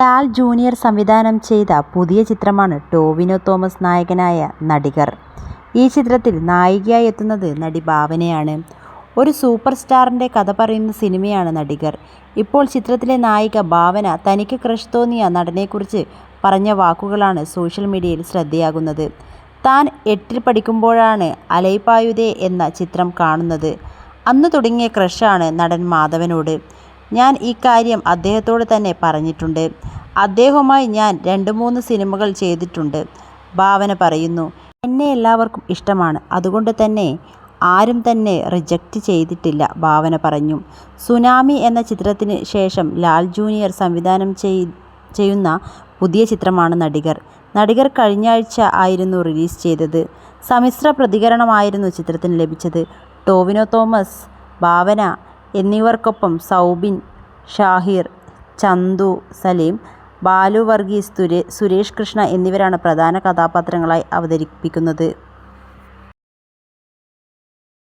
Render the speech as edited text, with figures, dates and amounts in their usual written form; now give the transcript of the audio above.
Lal junior സംവിധാനം ചെയ്ത പുതിയ ചിത്രമാണ് ടൊവിനോ തോമസ് നായകനായ നടിഗർ. ഈ ചിത്രത്തിൽ നായികയായി എത്തുന്നത് നടി ഭാവനയാണ്. ഒരു സൂപ്പർ സ്റ്റാറിൻ്റെ കഥ പറയുന്ന സിനിമയാണ് നടിഗർ. ഇപ്പോൾ ചിത്രത്തിലെ നായിക ഭാവന തനിക്ക് ക്രഷ് തോന്നിയ നടനെക്കുറിച്ച് പറഞ്ഞ വാക്കുകളാണ് സോഷ്യൽ മീഡിയയിൽ ശ്രദ്ധയാകുന്നത്. താൻ 8ൽ പഠിക്കുമ്പോഴാണ് അലൈപായുതേ എന്ന ചിത്രം കാണുന്നത്. അന്ന് തുടങ്ങിയ ക്രഷാണ് നടൻ മാധവനോട്. ഞാൻ ഈ കാര്യം അദ്ദേഹത്തോട് തന്നെ പറഞ്ഞിട്ടുണ്ട്. അദ്ദേഹവുമായി ഞാൻ 2-3 സിനിമകൾ ചെയ്തിട്ടുണ്ട്. ഭാവന പറയുന്നു. എന്നെ എല്ലാവർക്കും ഇഷ്ടമാണ്. അതുകൊണ്ട് തന്നെ ആരും തന്നെ റിജക്റ്റ് ചെയ്തിട്ടില്ല. ഭാവന പറഞ്ഞു. സുനാമി എന്ന ചിത്രത്തിന് ശേഷം ലാൽ ജൂനിയർ സംവിധാനം ചെയ്യുന്ന പുതിയ ചിത്രമാണ് നടിഗർ. നടിഗർ കഴിഞ്ഞ ആഴ്ച ആയിരുന്നു റിലീസ് ചെയ്തത്. സമ്മിശ്ര പ്രതികരണമായിരുന്നു ചിത്രത്തിന് ലഭിച്ചത്. ടൊവിനോ തോമസ്, ഭാവന എന്നിവർക്കൊപ്പം സൗബിൻ ഷാഹിർ, ചന്തു സലീം, ബാലു വർഗീസ്, സുരേഷ് കൃഷ്ണ എന്നിവരാണ് പ്രധാന കഥാപാത്രങ്ങളായി അവതരിപ്പിക്കുന്നത്.